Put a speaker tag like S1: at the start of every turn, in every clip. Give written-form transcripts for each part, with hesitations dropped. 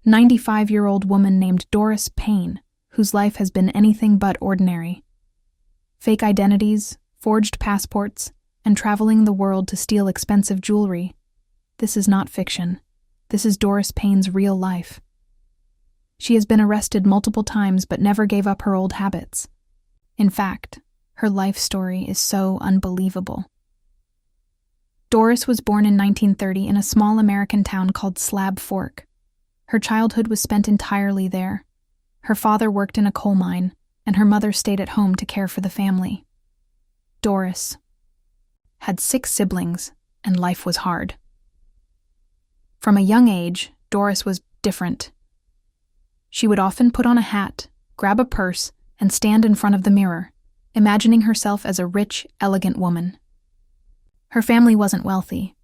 S1: 95-year-old woman named Doris Payne, whose life has been anything but ordinary. Fake identities, forged passports, and traveling the world to steal expensive jewelry. This is not fiction. This is Doris Payne's real life. She has been arrested multiple times but never gave up her old habits. In fact, her life story is so unbelievable. Doris was born in 1930 in a small American town called Slab Fork. Her childhood was spent entirely there. Her father worked in a coal mine, and her mother stayed at home to care for the family. Doris had 6 siblings, and life was hard. From a young age, Doris was different. She would often put on a hat, grab a purse, and stand in front of the mirror, imagining herself as a rich, elegant woman. Her family wasn't wealthy,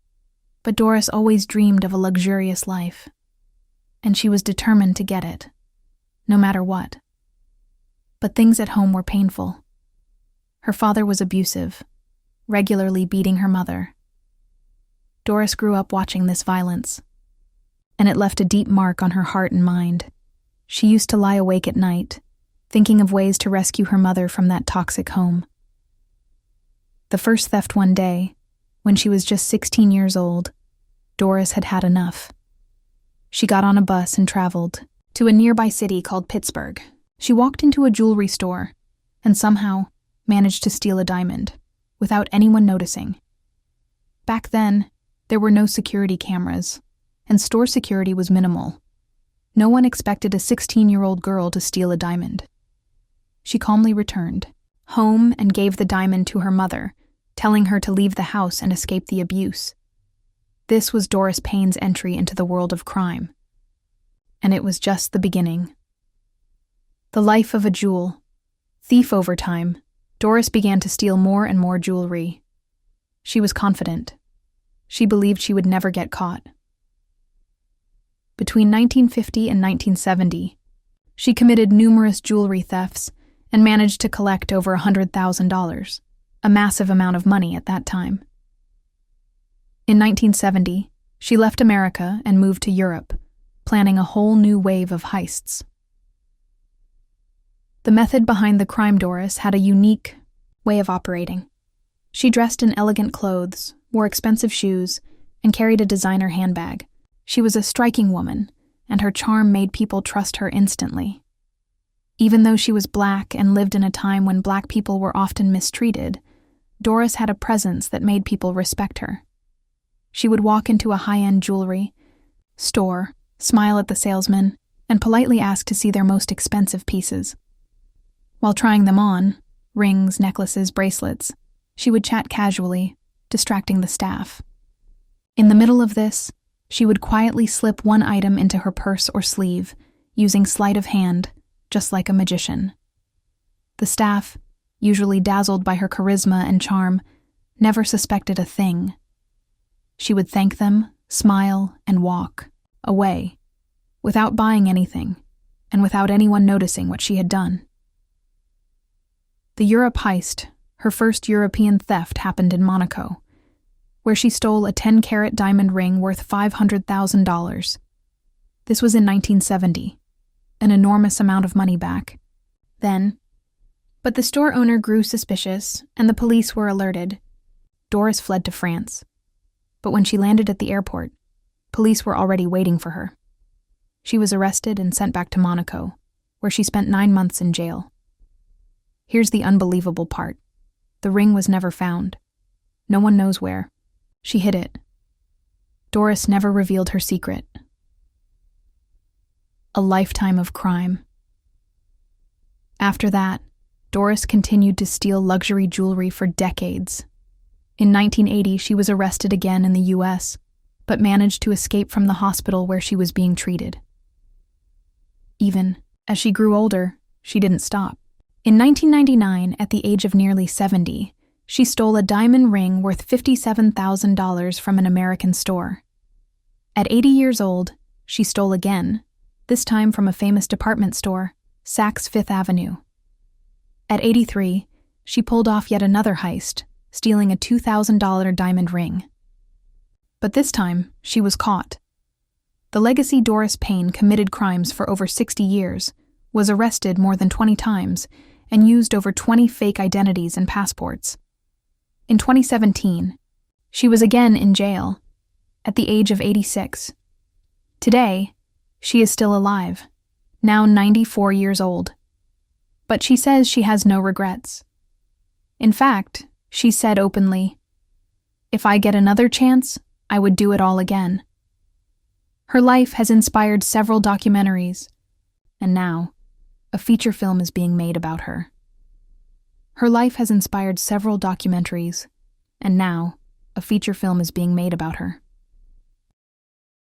S1: but Doris always dreamed of a luxurious life, and she was determined to get it, no matter what. But things at home were painful. Her father was abusive, regularly beating her mother. Doris grew up watching this violence, and it left a deep mark on her heart and mind. She used to lie awake at night, thinking of ways to rescue her mother from that toxic home. The first theft one day, when she was just 16 years old, Doris had had enough. She got on a bus and traveled to a nearby city called Pittsburgh. She walked into a jewelry store and somehow managed to steal a diamond without anyone noticing. Back then, there were no security cameras, and store security was minimal. No one expected a 16-year-old girl to steal a diamond. She calmly returned home and gave the diamond to her mother, telling her to leave the house and escape the abuse. This was Doris Payne's entry into the world of crime. And it was just the beginning. The life of a jewel thief. Over time, Doris began to steal more and more jewelry. She was confident. She believed she would never get caught. Between 1950 and 1970, she committed numerous jewelry thefts and managed to collect over $100,000, a massive amount of money at that time. In 1970, she left America and moved to Europe, planning a whole new wave of heists. The method behind the crime Doris had a unique way of operating. She dressed in elegant clothes, wore expensive shoes, and carried a designer handbag. She was a striking woman, and her charm made people trust her instantly. Even though she was black and lived in a time when black people were often mistreated, Doris had a presence that made people respect her. She would walk into a high-end jewelry store, smile at the salesman, and politely ask to see their most expensive pieces. While trying them on, rings, necklaces, bracelets, she would chat casually, distracting the staff. In the middle of this, she would quietly slip one item into her purse or sleeve, using sleight of hand, just like a magician. The staff, usually dazzled by her charisma and charm, never suspected a thing. She would thank them, smile, and walk away, without buying anything, and without anyone noticing what she had done. The Europe heist, her first European theft, happened in Monaco, where she stole a 10-carat diamond ring worth $500,000. This was in 1970, an enormous amount of money back then. But the store owner grew suspicious, and the police were alerted. Doris fled to France. But when she landed at the airport, police were already waiting for her. She was arrested and sent back to Monaco, where she spent 9 months in jail. Here's the unbelievable part. The ring was never found. No one knows where. She hid it. Doris never revealed her secret. A lifetime of crime. After that, Doris continued to steal luxury jewelry for decades. In 1980, she was arrested again in the U.S., but managed to escape from the hospital where she was being treated. Even as she grew older, she didn't stop. In 1999, at the age of nearly 70, she stole a diamond ring worth $57,000 from an American store. At 80 years old, she stole again, this time from a famous department store, Saks Fifth Avenue. At 83, she pulled off yet another heist, stealing a $2,000 diamond ring. But this time, she was caught. The legacy Doris Payne committed crimes for over 60 years, was arrested more than 20 times, and used over 20 fake identities and passports. In 2017, she was again in jail, at the age of 86. Today, she is still alive, now 94 years old. But she says she has no regrets. In fact, she said openly, "If I get another chance, I would do it all again." Her life has inspired several documentaries, and now, a feature film is being made about her. Her life has inspired several documentaries, and now, a feature film is being made about her.